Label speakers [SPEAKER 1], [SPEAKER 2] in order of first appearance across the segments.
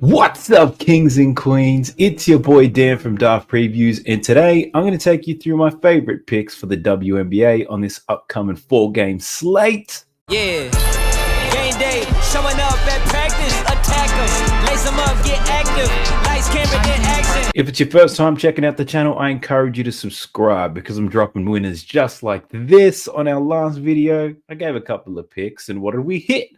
[SPEAKER 1] What's up, kings and queens? It's your boy Dan from Daft Previews, and today I'm going to take you through my favorite picks for the WNBA on this upcoming 4-game slate.
[SPEAKER 2] Yeah, game day, showing up at practice, attack them, lace them up, get active, lights, camera, then action.
[SPEAKER 1] If it's your first time checking out the channel, I encourage you to subscribe because I'm dropping winners just like this. On our last video, I gave a couple of picks, and what did we hit?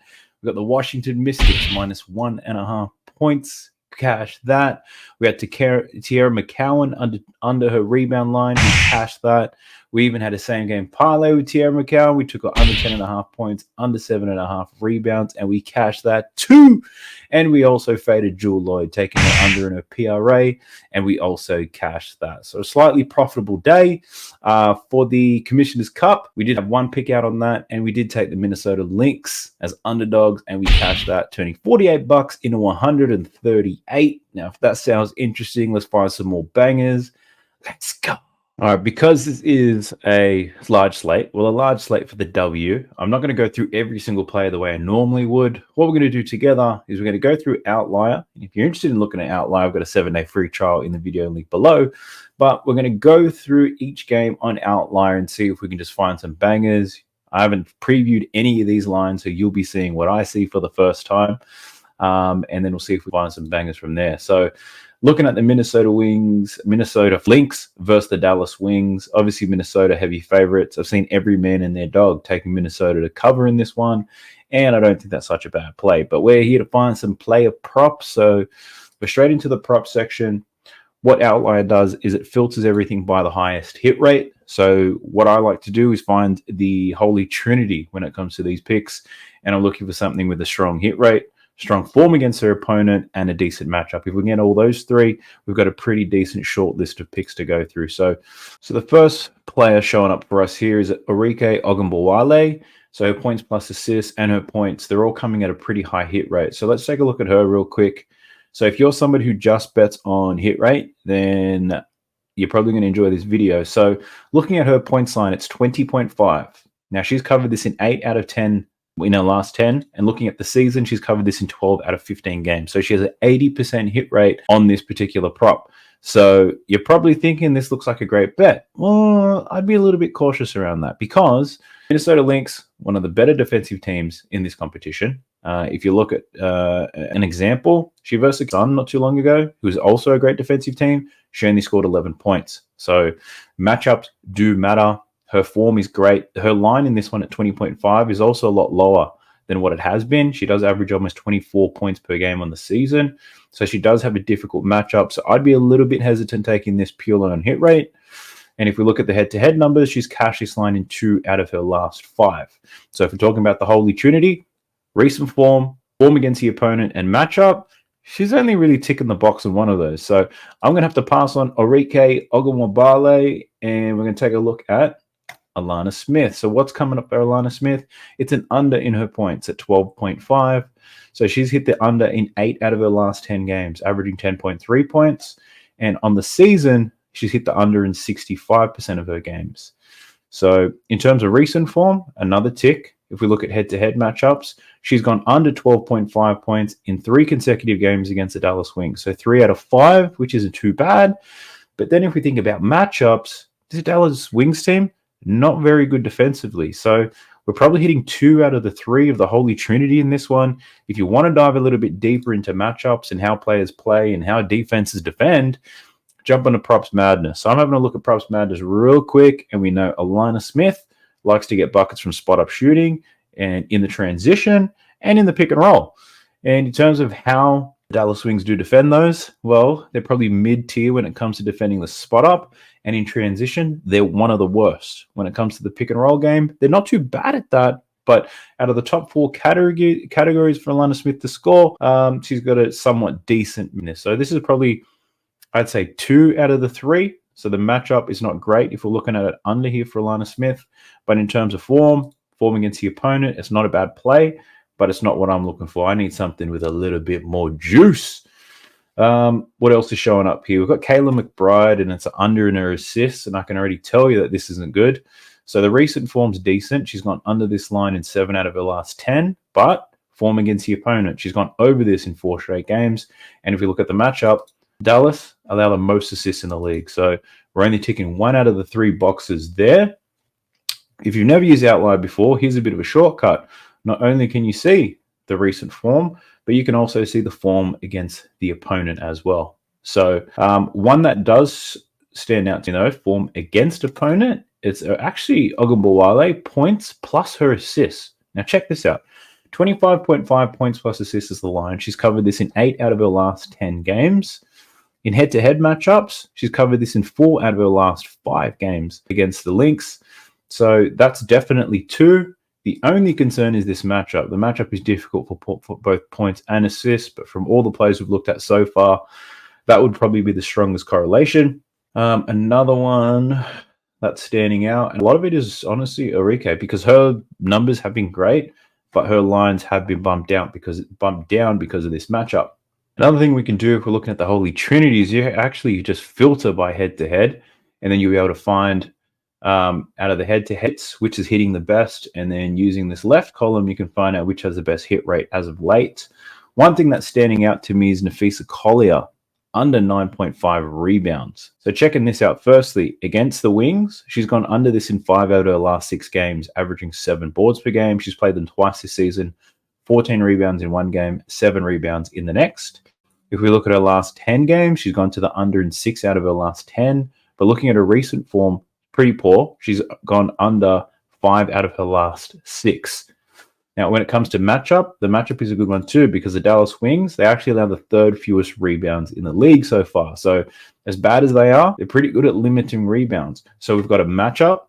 [SPEAKER 1] We got the Washington Mystics minus 1.5 points. Cash that. We had Tierra McCowan under her rebound line. We cashed that. We even had a same game parlay with Tierra McCowan. We took her under 10.5 points, under 7.5 rebounds, and we cashed that too. And we also faded Jewel Lloyd, taking her under in her PRA, and we also cashed that. So a slightly profitable day for the Commissioner's Cup. We did have one pick out on that, and we did take the Minnesota Lynx as underdogs, and we cashed that, turning $48 into 138. Now, if that sounds interesting, let's find some more bangers. Let's go. All right, because this is a large slate, well, a large slate for the W, I'm not going to go through every single player the way I normally would. What we're going to do together is we're going to go through Outlier. And if you're interested in looking at Outlier, I've got a 7-day free trial in the video link below. But we're going to go through each game on Outlier and see if we can just find some bangers. I haven't previewed any of these lines, so you'll be seeing what I see for the first time. And then we'll see if we find some bangers from there. So looking at the Minnesota Lynx versus the Dallas Wings, obviously Minnesota heavy favorites. I've seen every man and their dog taking Minnesota to cover in this one, and I don't think that's such a bad play. But we're here to find some player props, so we're straight into the prop section. What Outlier does is it filters everything by the highest hit rate. So what I like to do is find the holy trinity when it comes to these picks, and I'm looking for something with a strong hit rate, strong form against their opponent, and a decent matchup. If we get all those three, we've got a pretty decent short list of picks to go through. So the first player showing up for us here is Orike Ogunbowale. So her points plus assists and her points, they're all coming at a pretty high hit rate. So let's take a look at her real quick. So if you're somebody who just bets on hit rate, then you're probably going to enjoy this video. So looking at her points line, it's 20.5. Now she's covered this in 8 out of 10 in her last 10, and looking at the season, she's covered this in 12 out of 15 games. So she has an 80% hit rate on this particular prop. So you're probably thinking this looks like a great bet. Well, I'd be a little bit cautious around that because Minnesota Lynx, one of the better defensive teams in this competition. If you look at an example, she versus Sun not too long ago, who's also a great defensive team. She only scored 11 points. So matchups do matter. Her form is great. Her line in this one at 20.5 is also a lot lower than what it has been. She does average almost 24 points per game on the season. So she does have a difficult matchup. So I'd be a little bit hesitant taking this purely on hit rate. And if we look at the head-to-head numbers, she's cashed this line in 2 out of her last 5. So if we're talking about the Holy Trinity, recent form against the opponent, and matchup, she's only really ticking the box on one of those. So I'm going to have to pass on Orike Ogunbowale, and we're going to take a look at Alana Smith. So what's coming up for Alana Smith? It's an under in her points at 12.5. So she's hit the under in 8 out of her last 10 games, averaging 10.3 points. And on the season, she's hit the under in 65% of her games. So in terms of recent form, another tick. If we look at head-to-head matchups, she's gone under 12.5 points in 3 consecutive games against the Dallas Wings. So 3 out of 5, which isn't too bad. But then if we think about matchups, this Dallas Wings team, not very good defensively. So we're probably hitting 2 out of the 3 of the Holy Trinity in this one. If you want to dive a little bit deeper into matchups and how players play and how defenses defend, jump onto Props Madness. So I'm having a look at Props Madness real quick, and we know Alana Smith likes to get buckets from spot-up shooting and in the transition and in the pick and roll. And in terms of how Dallas Wings do defend those, well, they're probably mid-tier when it comes to defending the spot-up. And in transition, they're one of the worst. When it comes to the pick and roll game, they're not too bad at that. But out of the top 4 categories for Alana Smith to score, she's got a somewhat decent minute. So this is probably, I'd say, 2 out of the 3. So the matchup is not great if we're looking at it under here for Alana Smith. But in terms of form against the opponent, it's not a bad play, but it's not what I'm looking for. I need something with a little bit more juice. What else is showing up here? We've got Kayla McBride, and it's under in her assists, and I can already tell you that this isn't good. So the recent form's decent. She's gone under this line in 7 out of her last 10, but form against the opponent. She's gone over this in 4 straight games. And if we look at the matchup, Dallas allow the most assists in the league. So we're only ticking 1 out of the 3 boxes there. If you've never used Outlier before, here's a bit of a shortcut. Not only can you see the recent form, but you can also see the form against the opponent as well. So one that does stand out, form against opponent, it's actually Ogunbowale points plus her assists. Now check this out. 25.5 points plus assists is the line. She's covered this in 8 out of her last 10 games. In head-to-head matchups, she's covered this in 4 out of her last 5 games against the Lynx. So that's definitely 2. The only concern is this matchup. The matchup is difficult for both points and assists, but from all the players we've looked at so far, that would probably be the strongest correlation. Another one that's standing out, and a lot of it is honestly Enrique, because her numbers have been great, but her lines have been bumped down because of this matchup. Another thing we can do if we're looking at the Holy Trinity is you actually just filter by head-to-head, and then you'll be able to find out of the head-to-heads which is hitting the best, and then using this left column you can find out which has the best hit rate as of late. One thing that's standing out to me is Napheesa Collier, under 9.5 rebounds. So checking this out, firstly, against the Wings, she's gone under this in 5 out of her last 6 games, averaging 7 boards per game. She's played them twice this season, 14 rebounds in one game, 7 rebounds in the next. If we look at her last 10 games, she's gone to the under in 6 out of her last 10. But looking at her recent form, pretty poor. She's gone under 5 out of her last 6. Now, when it comes to matchup, the matchup is a good one too, because the Dallas Wings, they actually allow the 3rd fewest rebounds in the league so far. So as bad as they are, they're pretty good at limiting rebounds. So we've got a matchup,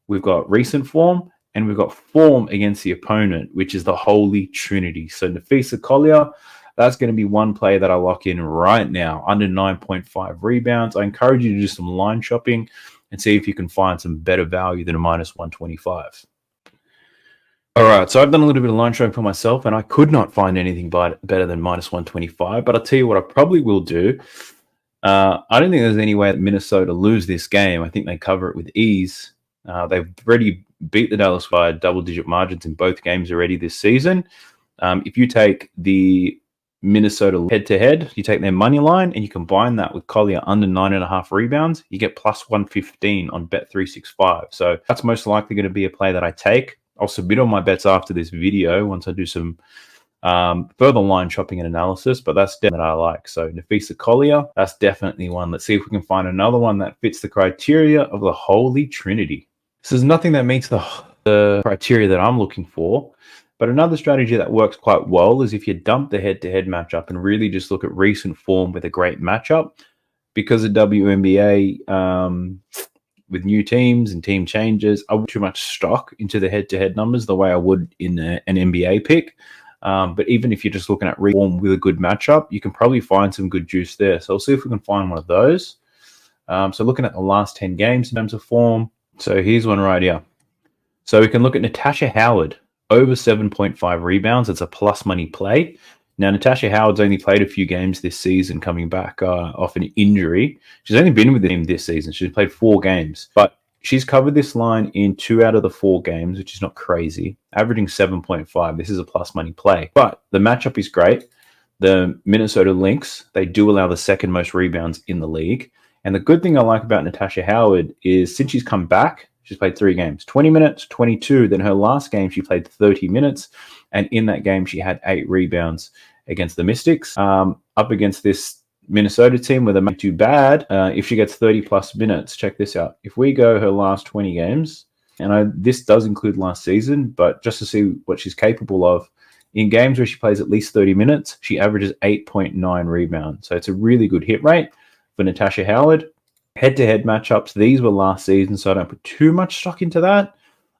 [SPEAKER 1] we've got recent form, and we've got form against the opponent, which is the Holy Trinity. So Napheesa Collier, that's going to be one play that I lock in right now, under 9.5 rebounds. I encourage you to do some line shopping and see if you can find some better value than a -125. All right, so I've done a little bit of line showing for myself, and I could not find anything better than -125. But I'll tell you what I probably will do. I don't think there's any way that Minnesota lose this game. I think they cover it with ease. They've already beat the Dallas by double-digit margins in both games already this season. If you take the Minnesota head-to-head, you take their money line, and you combine that with Collier under 9.5 rebounds, you get +115 on Bet365. So that's most likely going to be a play that I take. I'll submit all my bets after this video once I do some further line shopping and analysis, but that's definitely that I like. So Napheesa Collier, that's definitely one. Let's see if we can find another one that fits the criteria of the Holy Trinity. So there's nothing that meets the criteria that I'm looking for, but another strategy that works quite well is if you dump the head-to-head matchup and really just look at recent form with a great matchup. Because of WNBA, with new teams and team changes, I would too much stock into the head-to-head numbers the way I would in an NBA pick. But even if you're just looking at reform with a good matchup, you can probably find some good juice there. So we'll see if we can find one of those. So looking at the last 10 games in terms of form. So here's one right here. So we can look at Natasha Howard, over 7.5 rebounds. It's a plus money play. Now, Natasha Howard's only played a few games this season, coming back off an injury. She's only been with the team this season. She's played 4 games, but she's covered this line in 2 out of the 4 games, which is not crazy, averaging 7.5. This is a plus money play, but the matchup is great. The Minnesota Lynx, they do allow the 2nd most rebounds in the league. And the good thing I like about Natasha Howard is since she's come back, she's played 3 games, 20 minutes, 22. Then her last game, she played 30 minutes. And in that game, she had 8 rebounds against the Mystics. Up against this Minnesota team where they make too bad, if she gets 30-plus minutes, check this out. If we go her last 20 games, and this does include last season, but just to see what she's capable of, in games where she plays at least 30 minutes, she averages 8.9 rebounds. So it's a really good hit rate for Natasha Howard. Head-to-head matchups, these were last season, so I don't put too much stock into that.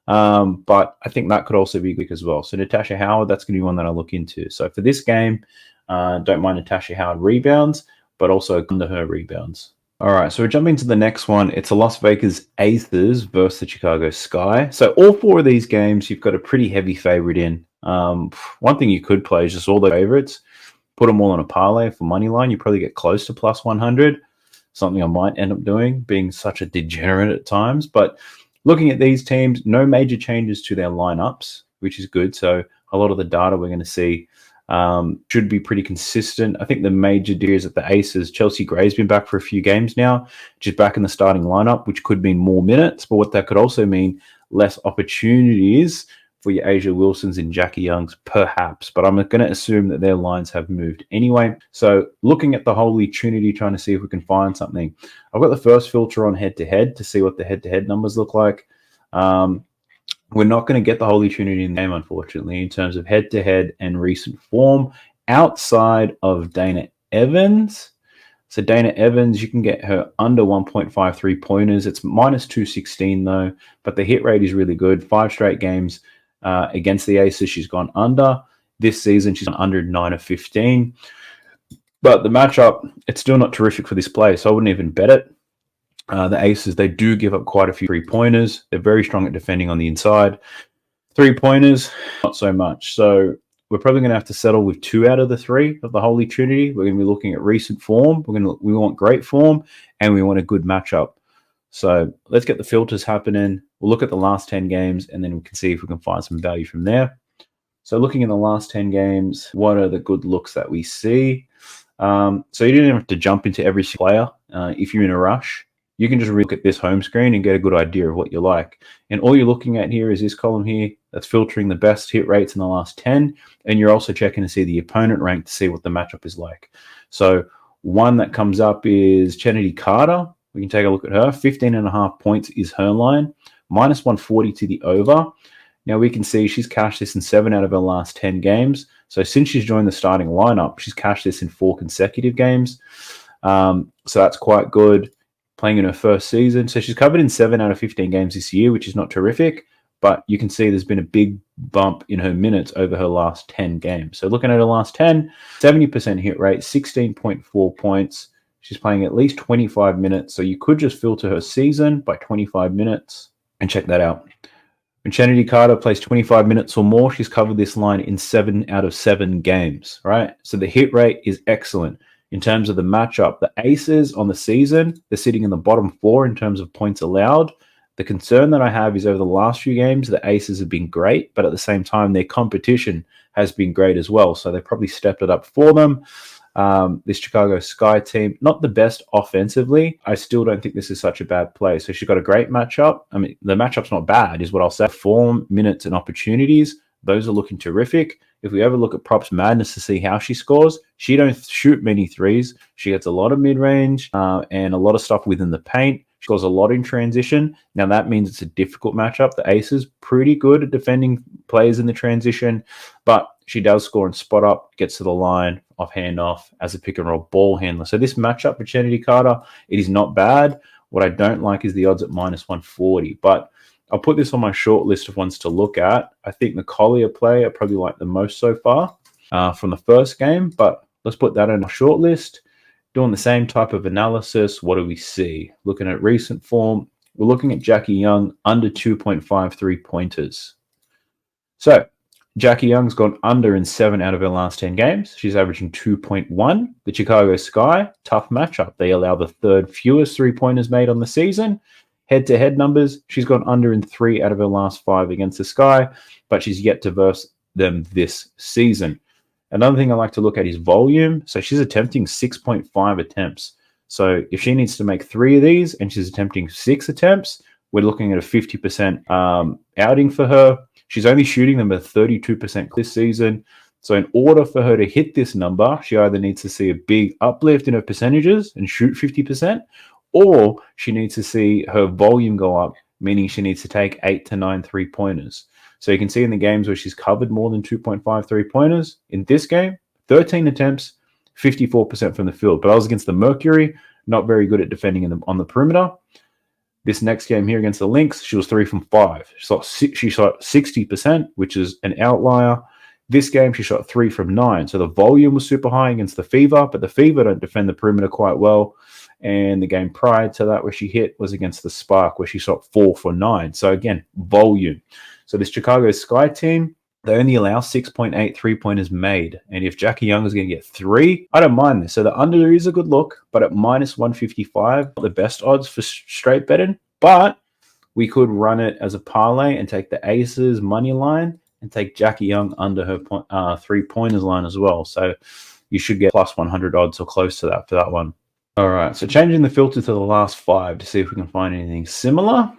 [SPEAKER 1] But I think that could also be good as well. So Natasha Howard, that's going to be one that I look into. So for this game, don't mind Natasha Howard rebounds, but also under her rebounds. All right, so we're jumping to the next one. It's the Las Vegas Aces versus the Chicago Sky. So all 4 of these games, you've got a pretty heavy favorite in. One thing you could play is just all the favorites, put them all on a parlay for money line. You probably get close to +100. Something I might end up doing, being such a degenerate at times. But looking at these teams, no major changes to their lineups, which is good. So a lot of the data we're going to see should be pretty consistent. I think the major deal is that the Aces, Chelsea Gray's been back for a few games now. She's back in the starting lineup, which could mean more minutes, but what that could also mean, less opportunities for your Asia Wilsons and Jackie Youngs, perhaps. But I'm going to assume that their lines have moved anyway. So looking at the Holy Trinity, trying to see if we can find something. I've got the first filter on head-to-head to see what the head-to-head numbers look like. We're not going to get the Holy Trinity in the game, unfortunately, in terms of head-to-head and recent form outside of Dana Evans. So Dana Evans, you can get her under 1.53 pointers. It's minus 216 though, but the hit rate is really good. 5 straight games against the Aces, she's gone under. This season, she's gone under 9 of 15. But the matchup, it's still not terrific for this play, so I wouldn't even bet it. The Aces, they do give up quite a few 3-pointers. They're very strong at defending on the inside. 3-pointers, not so much. So we're probably going to have to settle with 2 out of the 3 of the Holy Trinity. We're going to be looking at recent form. We want great form, and we want a good matchup. So let's get the filters happening. We'll look at the last 10 games, and then we can see if we can find some value from there. So looking in the last 10 games, what are the good looks that we see? So you didn't have to jump into every player if you're in a rush. You can just look at this home screen and get a good idea of what you like. And all you're looking at here is this column here that's filtering the best hit rates in the last 10. And you're also checking to see the opponent rank to see what the matchup is like. So one that comes up is Chennedy Carter. We can take a look at her. 15.5 points is her line. Minus 140 to the over. Now we can see she's cashed this in 7 out of her last 10 games. So since she's joined the starting lineup, she's cashed this in 4 consecutive games. So that's quite good. Playing in her first season. So she's covered in 7 out of 15 games this year, which is not terrific, but you can see there's been a big bump in her minutes over her last 10 games. So looking at her last 10, 70% hit rate, 16.4 points. She's playing at least 25 minutes. So you could just filter her season by 25 minutes and check that out. When Chennedy Carter plays 25 minutes or more, she's covered this line in 7 out of 7 games, right? So the hit rate is excellent. In terms of the matchup, the Aces on the season, they're sitting in the bottom 4 in terms of points allowed. The concern that I have is over the last few games, the Aces have been great, but at the same time, their competition has been great as well. So they probably stepped it up for them. This Chicago Sky team, not the best offensively. I still don't think this is such a bad play. So she's got a great matchup. I mean, the matchup's not bad, is what I'll say. Form, minutes, and opportunities, those are looking terrific. If we ever look at Props Madness to see how she scores, she don't shoot many threes. She gets a lot of mid-range and a lot of stuff within the paint. She scores a lot in transition. Now, that means it's a difficult matchup. The Aces pretty good at defending players in the transition, but she does score in spot up, gets to the line, off handoff as a pick and roll ball handler. So this matchup with Chennedy Carter, it is not bad. What I don't like is the odds at minus 140, but I'll put this on my short list of ones to look at. I think the Collier play I probably like the most so far from the first game, but let's put that on our short list. Doing the same type of analysis, what do we see? Looking at recent form, we're looking at Jackie Young under 2.53 pointers. So Jackie Young's gone under in 7 out of her last 10 games. She's averaging 2.1. The Chicago Sky, tough matchup. They allow the 3rd fewest 3-pointers made on the season. Head-to-head numbers, she's gone under in 3 out of her last 5 against the Sky, but she's yet to verse them this season. Another thing I like to look at is volume. So she's attempting 6.5 attempts. So if she needs to make 3 of these and she's attempting 6 attempts, we're looking at a 50% outing for her. She's only shooting them at 32% this season. So in order for her to hit this number, she either needs to see a big uplift in her percentages and shoot 50%, or she needs to see her volume go up, meaning she needs to take 8 to 9 3-pointers. So you can see in the games where she's covered more than 2.5 3-pointers. In this game, 13 attempts, 54% from the field. But I was against the Mercury, not very good at defending on the perimeter. This next game here against the Lynx, she was 3 from 5. She shot 60%, which is an outlier. This game, she shot 3 from 9. So the volume was super high against the Fever, but the Fever don't defend the perimeter quite well. And the game prior to that where she hit was against the Spark, where she shot 4 for 9. So again, volume. So this Chicago Sky team, they only allow 6.8 3-pointers made. And if Jackie Young is going to get 3, I don't mind this. So the under is a good look, but at minus 155, not the best odds for straight betting. But we could run it as a parlay and take the Aces money line. and take Jackie Young under her 3-pointers line as well. So you should get plus 100 odds or close to that for that one. All right, so changing the filter to the last 5 to see if we can find anything similar.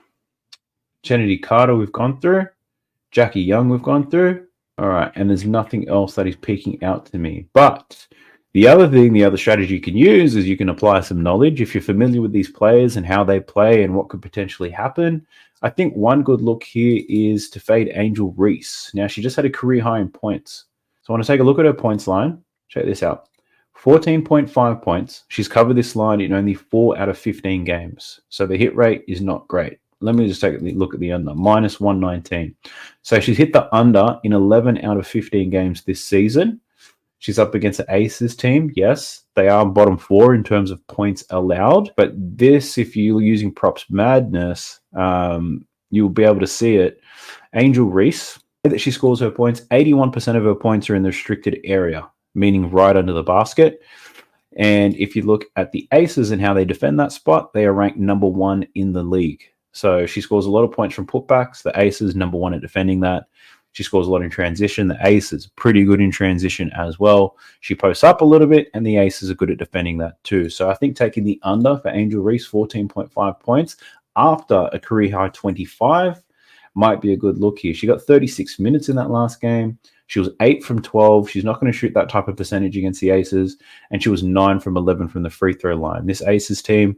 [SPEAKER 1] Kennedy Carter we've gone through. Jackie Young we've gone through. All right, and there's nothing else that is peeking out to me. But the other strategy you can use is you can apply some knowledge. If you're familiar with these players and how they play and what could potentially happen, I think one good look here is to fade Angel Reese. Now, she just had a career high in points. So I want to take a look at her points line. Check this out. 14.5 points. She's covered this line in only 4 out of 15 games. So the hit rate is not great. Let me just take a look at the under, minus 119. So she's hit the under in 11 out of 15 games this season. She's up against the Aces team. Yes, they are bottom 4 in terms of points allowed. But this, if you're using Props Madness, you'll be able to see it. Angel Reese, that she scores her points, 81% of her points are in the restricted area, meaning right under the basket. And if you look at the Aces and how they defend that spot, they are ranked number 1 in the league. So she scores a lot of points from putbacks. The Aces, number 1 at defending that. She scores a lot in transition. The Aces pretty good in transition as well. She posts up a little bit, and the Aces are good at defending that too. So I think taking the under for Angel Reese, 14.5 points after a career high 25 might be a good look here. She got 36 minutes in that last game. She was 8 from 12. She's not going to shoot that type of percentage against the Aces, and she was 9 from 11 from the free throw line. This Aces team,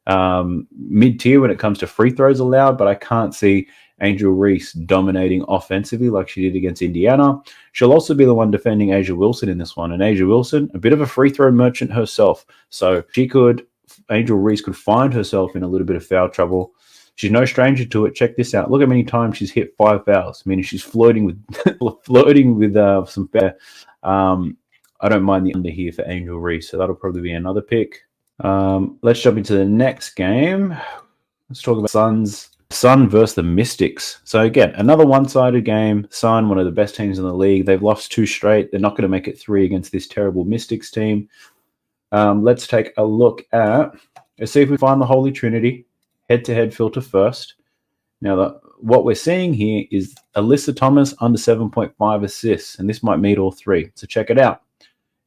[SPEAKER 1] mid-tier when it comes to free throws allowed, but I can't see Angel Reese dominating offensively like she did against Indiana. She'll also be the one defending Asia Wilson in this one. And Asia Wilson, a bit of a free throw merchant herself. So Angel Reese could find herself in a little bit of foul trouble. She's no stranger to it. Check this out. Look how many times she's hit 5 fouls, meaning she's flirting with some fair. I don't mind the under here for Angel Reese, so that'll probably be another pick. Let's jump into the next game. Let's talk about Sun versus the Mystics. So again, another one-sided game. Sun, one of the best teams in the league. They've lost 2 straight. They're not going to make it 3 against this terrible Mystics team. Let's take a look at, let's see if we find the Holy Trinity. Head-to-head filter first. Now, what we're seeing here is Alyssa Thomas under 7.5 assists, and this might meet all 3. So check it out.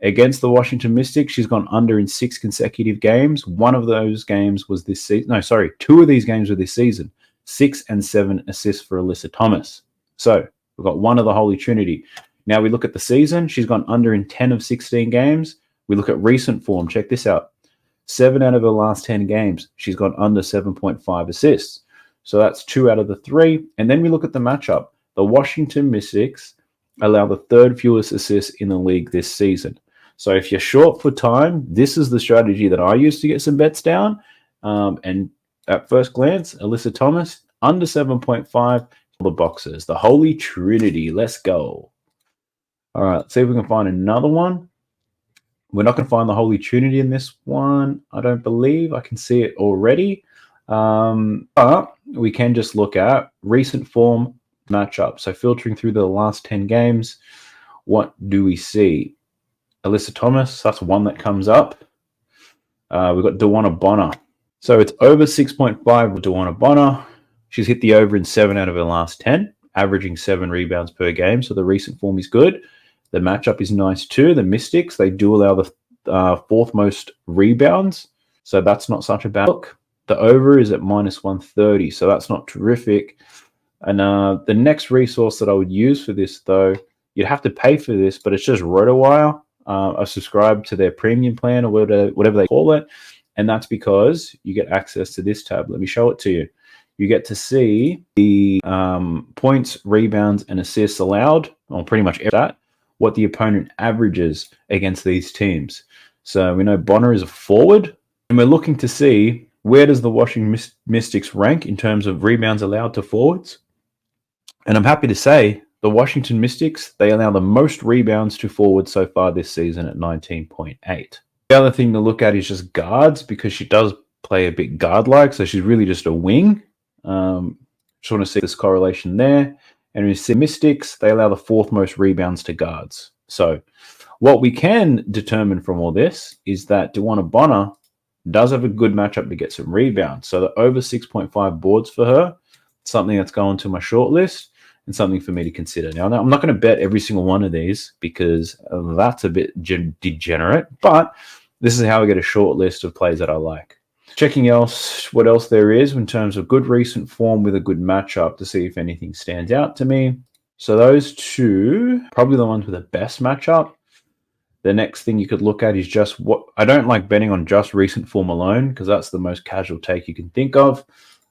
[SPEAKER 1] Against the Washington Mystics, she's gone under in 6 consecutive games. One of those games was this season. No, sorry, 2 of these games were this season. 6 and 7 assists for Alyssa Thomas. So we've got one of the Holy Trinity. Now we look at the season. She's gone under in 10 of 16 games. We look at recent form. Check this out. 7 out of her last 10 games, she's gone under 7.5 assists. So that's 2 out of the 3. And then we look at the matchup. The Washington Mystics allow the 3rd fewest assists in the league this season. So if you're short for time, this is the strategy that I use to get some bets down. And at first glance, Alyssa Thomas, under 7.5, the boxes. The Holy Trinity. Let's go. All right, let's see if we can find another one. We're not going to find the Holy Trinity in this one, I don't believe. I can see it already. But we can just look at recent form matchup. So filtering through the last 10 games, what do we see? Alyssa Thomas, that's one that comes up. We've got Dewana Bonner. So it's over 6.5 with Dewana Bonner. She's hit the over in 7 out of her last 10, averaging 7 rebounds per game. So the recent form is good. The matchup is nice too. The Mystics, they do allow the 4th most rebounds. So that's not such a bad look. The over is at minus 130. So that's not terrific. And the next resource that I would use for this, though, you'd have to pay for this, but it's just RotoWire. I subscribe to their premium plan or whatever they call it. And that's because you get access to this tab. Let me show it to you. You get to see the points, rebounds, and assists allowed, or pretty much that, what the opponent averages against these teams. So we know Bonner is a forward, and we're looking to see where does the Washington Mystics rank in terms of rebounds allowed to forwards. And I'm happy to say the Washington Mystics, they allow the most rebounds to forwards so far this season at 19.8. The other thing to look at is just guards, because she does play a bit guard-like, so she's really just a wing. Just want to see this correlation there. And we see Mystics, they allow the 4th most rebounds to guards. So what we can determine from all this is that Dewana Bonner does have a good matchup to get some rebounds. So the over 6.5 boards for her, something that's going to my short list. and something for me to consider. Now, I'm not going to bet every single one of these because that's a bit degenerate, but this is how I get a short list of plays that I like. Checking else what else there is in terms of good recent form with a good matchup to see if anything stands out to me. So those two, probably the ones with the best matchup. The next thing you could look at is just what I don't like betting on just recent form alone because that's the most casual take you can think of.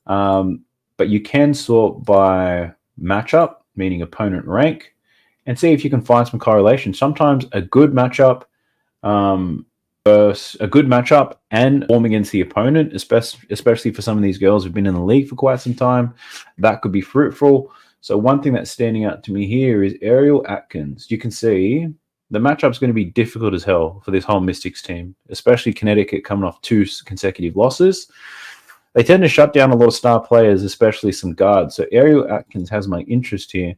[SPEAKER 1] But you can sort by matchup, meaning opponent rank, and see if you can find some correlation. Sometimes a good matchup versus a good matchup and form against the opponent, especially for some of these girls who've been in the league for quite some time, that could be fruitful. So one thing that's standing out to me here is Ariel Atkins. You can see the matchup's going to be difficult as hell for this whole Mystics team, especially Connecticut coming off 2 consecutive losses. They tend to shut down a lot of star players, especially some guards. So Ariel Atkins has my interest here.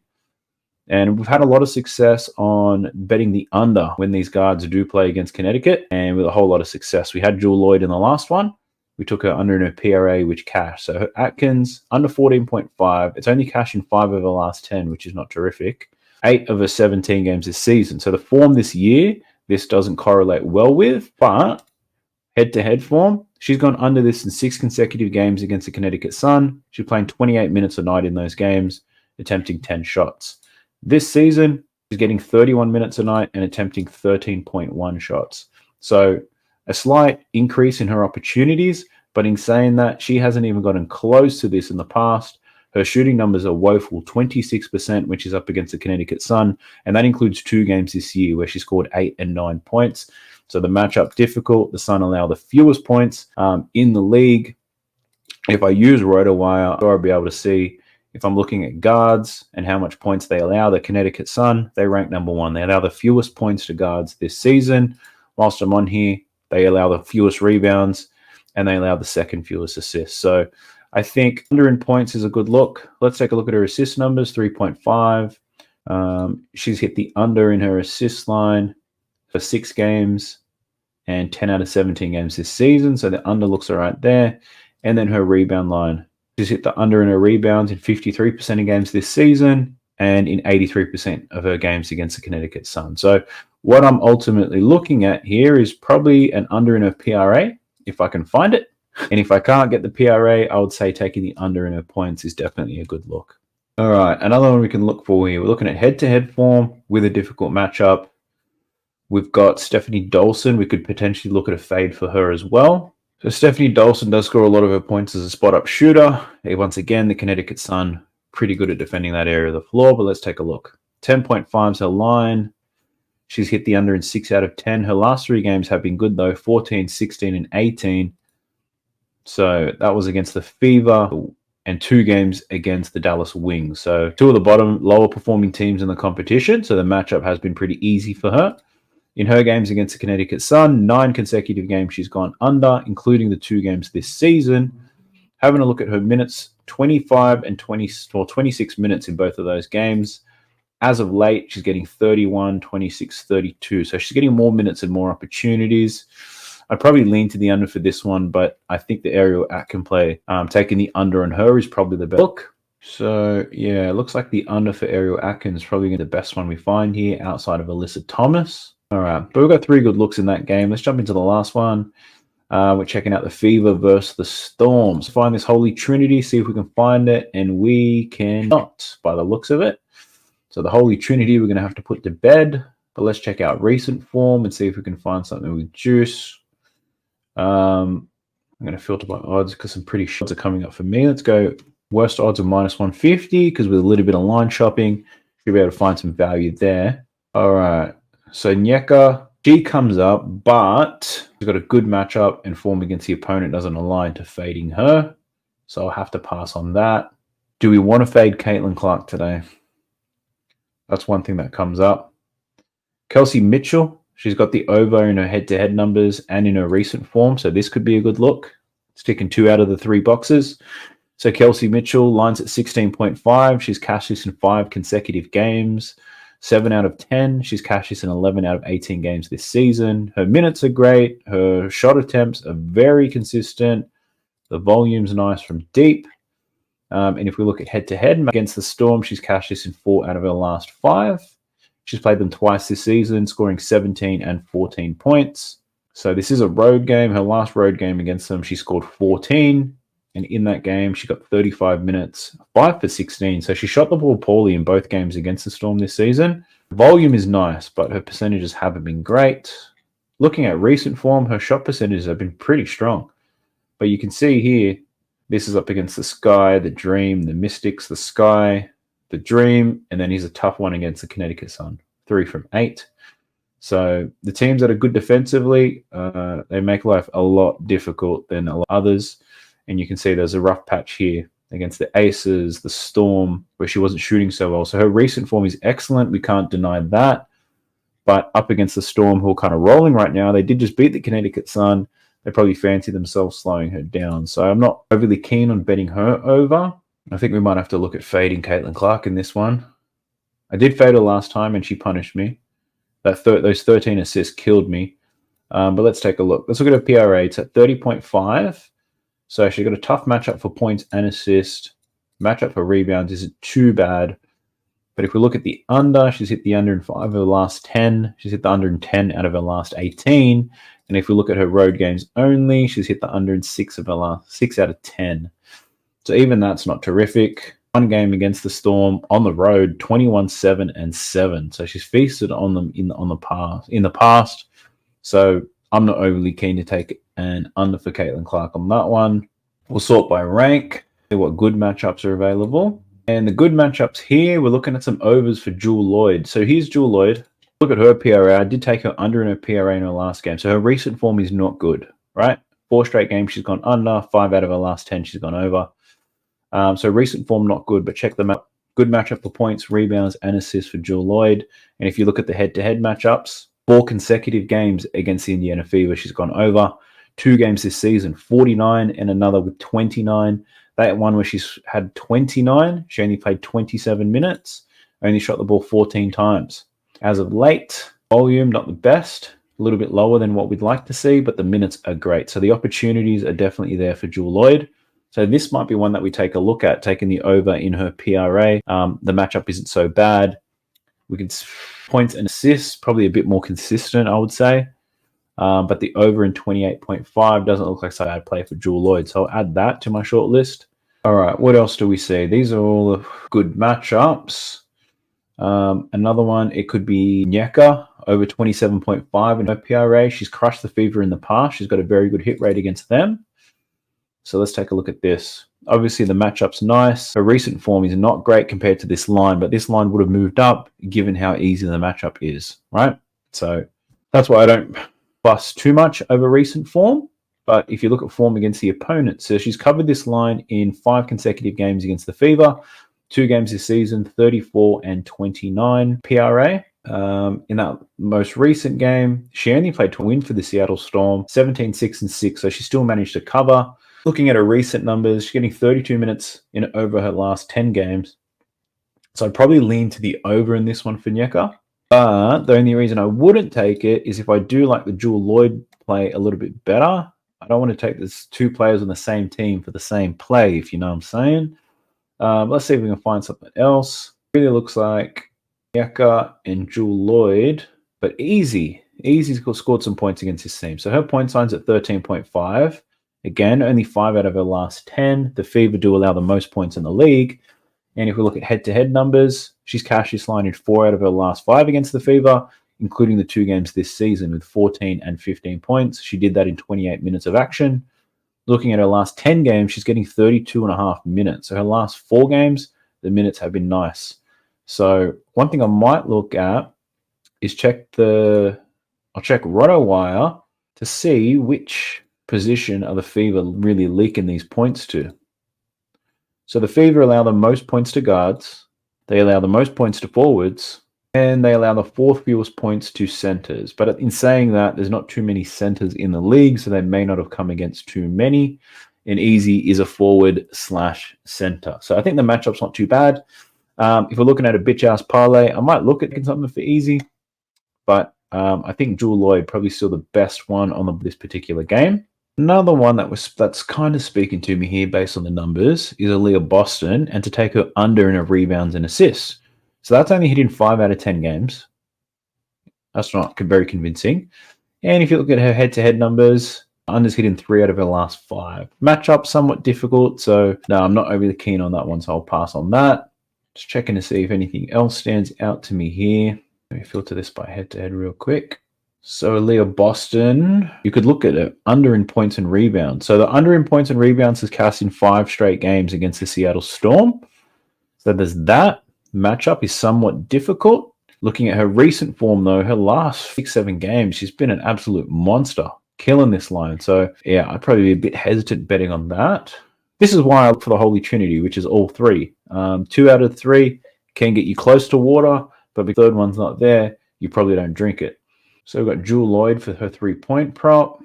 [SPEAKER 1] And we've had a lot of success on betting the under when these guards do play against Connecticut, and with a whole lot of success. We had Jewel Lloyd in the last one. We took her under in her PRA, which cashed. So Atkins, under 14.5. It's only cashed in 5 of the last 10, which is not terrific. 8 of her 17 games this season. So the form this year, this doesn't correlate well with, but head-to-head form, she's gone under this in 6 consecutive games against the Connecticut Sun. She's playing 28 minutes a night in those games, attempting 10 shots. This season, she's getting 31 minutes a night and attempting 13.1 shots. So a slight increase in her opportunities, but in saying that, she hasn't even gotten close to this in the past. Her shooting numbers are woeful, 26% when she's up against the Connecticut Sun, and that includes 2 games this year where she scored 8 and 9 points. So the matchup difficult. The Sun allow the fewest points in the league. If I use RotoWire, I'll be able to see if I'm looking at guards and how much points they allow. The Connecticut Sun, they rank number 1. They allow the fewest points to guards this season. Whilst I'm on here, they allow the fewest rebounds and they allow the second fewest assists. So I think under in points is a good look. Let's take a look at her assist numbers, 3.5. She's hit the under in her assist line for 6 games and 10 out of 17 games this season. So the under looks all right there. And then her rebound line. She's hit the under in her rebounds in 53% of games this season and in 83% of her games against the Connecticut Sun. So what I'm ultimately looking at here is probably an under in her PRA, if I can find it. And if I can't get the PRA, I would say taking the under in her points is definitely a good look. All right, another one we can look for here. We're looking at head-to-head form with a difficult matchup. We've got Stephanie Dolson. We could potentially look at a fade for her as well. So Stephanie Dolson does score a lot of her points as a spot-up shooter. Once again, the Connecticut Sun, pretty good at defending that area of the floor, but let's take a look. 10.5 is her line. She's hit the under in 6 out of 10. Her last 3 games have been good, though, 14, 16, and 18. So that was against the Fever and 2 games against the Dallas Wings. So 2 of the bottom, lower-performing teams in the competition, so the matchup has been pretty easy for her. In her games against the Connecticut Sun, 9 consecutive games she's gone under, including the 2 games this season. Having a look at her minutes, 25 and 26 minutes in both of those games. As of late, she's getting 31, 26, 32. So she's getting more minutes and more opportunities. I'd probably lean to the under for this one, but I think the Ariel Atkins play, taking the under on her is probably the best look. So, yeah, it looks like the under for Ariel Atkins is probably the best one we find here outside of Alyssa Thomas. All right, but we've got 3 good looks in that game. Let's jump into the last one. We're checking out the Fever versus the Storm. So find this holy trinity, see if we can find it, and we cannot by the looks of it. So the holy trinity we're going to have to put to bed, but let's check out recent form and see if we can find something with juice. I'm going to filter by odds because some pretty shots are coming up for me. Let's go worst odds of -150 because with a little bit of line shopping, you'll be able to find some value there. All right. So Nyeka, she comes up, but she's got a good matchup and form against the opponent doesn't align to fading her. So I'll have to pass on that. Do we want to fade Caitlin Clark today? That's one thing that comes up. Kelsey Mitchell, she's got the over in her head-to-head numbers and in her recent form, so this could be a good look. It's ticking 2 out of the 3 boxes. So Kelsey Mitchell lines at 16.5. She's cashed this in 5 consecutive games. 7 out of 10. She's cashed this in 11 out of 18 games this season. Her minutes are great. Her shot attempts are very consistent. The volume's nice from deep. And if we look at head-to-head against the Storm, she's cashed this in 4 out of her last 5. She's played them twice this season, scoring 17 and 14 points. So this is a road game. Her last road game against them, she scored 14. And in that game, she got 35 minutes, 5 for 16. So she shot the ball poorly in both games against the Storm this season. Volume is nice, but her percentages haven't been great. Looking at recent form, her shot percentages have been pretty strong. But you can see here, this is up against the Sky, the Dream, the Mystics, the Sky, the Dream, and then he's a tough one against the Connecticut Sun, 3 from 8. So the teams that are good defensively, they make life a lot difficult than a lot of others. And you can see there's a rough patch here against the Aces, the Storm, where she wasn't shooting so well. So her recent form is excellent. We can't deny that. But up against the Storm, who are kind of rolling right now, they did just beat the Connecticut Sun. They probably fancy themselves slowing her down. So I'm not overly keen on betting her over. I think we might have to look at fading Caitlin Clark in this one. I did fade her last time, and she punished me. Those 13 assists killed me. But let's take a look. Let's look at her PRA. It's at 30.5. So she's got a tough matchup for points and assist. Matchup for rebounds isn't too bad. But if we look at the under, she's hit the under in 5 of her last 10. She's hit the under in 10 out of her last 18. And if we look at her road games only, she's hit the under in 6 of her last 6 out of 10. So even that's not terrific. One game against the Storm on the road, 21-7 and 7. So she's feasted on them in the past. So I'm not overly keen to take an under for Caitlin Clark on that one. We'll sort by rank, see what good matchups are available. And the good matchups here, we're looking at some overs for Jewel Lloyd. So here's Jewel Lloyd. Look at her PRA. I did take her under in her PRA in her last game. So her recent form is not good, right? 4 straight games she's gone under. 5 out of her last 10 she's gone over. So recent form not good, but check them out. Good matchup for points, rebounds, and assists for Jewel Lloyd. And if you look at the head-to-head matchups, 4 consecutive games against the Indiana Fever, she's gone over. 2 games this season, 49, and another with 29. That one where she's had 29, she only played 27 minutes, only shot the ball 14 times. As of late, volume not the best, a little bit lower than what we'd like to see, but the minutes are great. So the opportunities are definitely there for Jewel Lloyd. So this might be one that we take a look at, taking the over in her PRA. The matchup isn't so bad. We can points and assists, probably a bit more consistent, I would say. But the over in 28.5 doesn't look like such a bad play for Jewel Lloyd. So I'll add that to my short list. All right, what else do we see? These are all good matchups. Another one, it could be Nyeka, over 27.5 in her PRA. She's crushed the Fever in the past. She's got a very good hit rate against them. So let's take a look at this. Obviously, the matchup's nice. Her recent form is not great compared to this line, but this line would have moved up given how easy the matchup is, right? So that's why I don't fuss too much over recent form. But if you look at form against the opponent, so she's covered this line in 5 consecutive games against the Fever, 2 games this season, 34 and 29 PRA. In that most recent game, she only played to win for the Seattle Storm, 17, 6, and 6. So she still managed to cover. Looking at her recent numbers, she's getting 32 minutes in over her last 10 games. So I'd probably lean to the over in this one for Nyeka. But the only reason I wouldn't take it is if I do like the Jewel Lloyd play a little bit better. I don't want to take this 2 players on the same team for the same play, if you know what I'm saying. Let's see if we can find something else. Really looks like Nyeka and Jewel Lloyd, but Easy scored some points against this team. So her point sign's at 13.5. Again, only 5 out of her last 10. The Fever do allow the most points in the league. And if we look at head-to-head numbers, she's cashed this line in 4 out of her last 5 against the Fever, including the 2 games this season with 14 and 15 points. She did that in 28 minutes of action. Looking at her last 10 games, she's getting 32.5 minutes. So her last 4 games, the minutes have been nice. So one thing I might look at is I'll check RotoWire to see which position are the Fever really leaking these points to. So the Fever allow the most points to guards, they allow the most points to forwards, and they allow the 4th fewest points to centers. But in saying that, there's not too many centers in the league, so they may not have come against too many. And Easy is a forward/center. So I think the matchup's not too bad. If we're looking at a bitch-ass parlay, I might look at something for Easy. But I think Jewel Lloyd probably still the best one on this particular game. Another one that's kind of speaking to me here based on the numbers is Aaliyah Boston, and to take her under in her rebounds and assists. So that's only hitting 5 out of 10 games. That's not very convincing. And if you look at her head-to-head numbers, under's hitting 3 out of her last 5. Matchup somewhat difficult, so no, I'm not overly keen on that one, so I'll pass on that. Just checking to see if anything else stands out to me here. Let me filter this by head-to-head real quick. So Aaliyah Boston, you could look at it under in points and rebounds. So the under in points and rebounds is cast in 5 straight games against the Seattle Storm. So there's that. Matchup is somewhat difficult. Looking at her recent form, though, her last 6-7 games, she's been an absolute monster, killing this line. So yeah, I'd probably be a bit hesitant betting on that. This is why I look for the Holy Trinity, which is all 3. 2 out of 3 can get you close to water, but if the third one's not there, you probably don't drink it. So we've got Jewel Lloyd for her 3-point prop.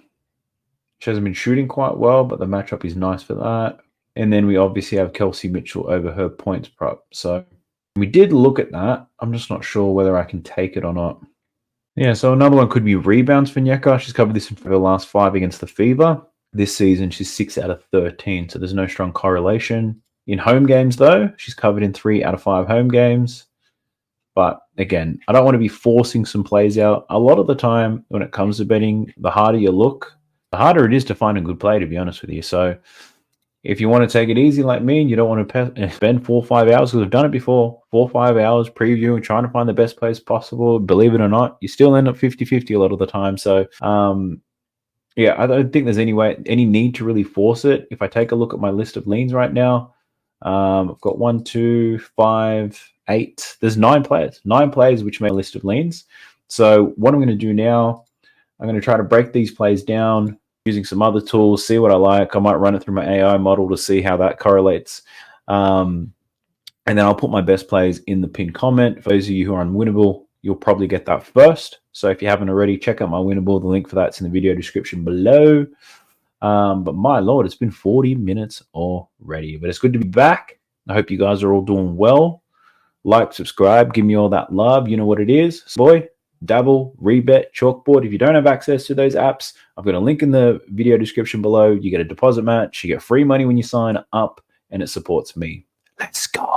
[SPEAKER 1] She hasn't been shooting quite well, but the matchup is nice for that. And then we obviously have Kelsey Mitchell over her points prop. So we did look at that. I'm just not sure whether I can take it or not. Yeah, so another one could be rebounds for Nyeka. She's covered this for the last 5 against the Fever. This season, she's 6 out of 13, so there's no strong correlation. In home games, though, she's covered in 3 out of 5 home games. But again, I don't want to be forcing some plays out. A lot of the time when it comes to betting, the harder you look, the harder it is to find a good play, to be honest with you. So if you want to take it easy like me and you don't want to spend 4 or 5 hours, because I've done it before, 4 or 5 hours previewing, trying to find the best plays possible, believe it or not, you still end up 50-50 a lot of the time. So yeah, I don't think there's any need to really force it. If I take a look at my list of leans right now, I've got 1, 2, 5, 8. There's 9 players which make a list of leans. So what I'm going to do now, I'm going to try to break these plays down using some other tools, see what I like. I might run it through my AI model to see how that correlates. And then I'll put my best plays in the pinned comment. For those of you who are unwinnable, you'll probably get that first. So if you haven't already, check out my winnable. The link for that's in the video description below. But my Lord, it's been 40 minutes already. But it's good to be back. I hope you guys are all doing well. Like, subscribe, give me all that love. You know what it is. Boy, Dabble, Rebet, Chalkboard. If you don't have access to those apps, I've got a link in the video description below. You get a deposit match. You get free money when you sign up, and it supports me. Let's go.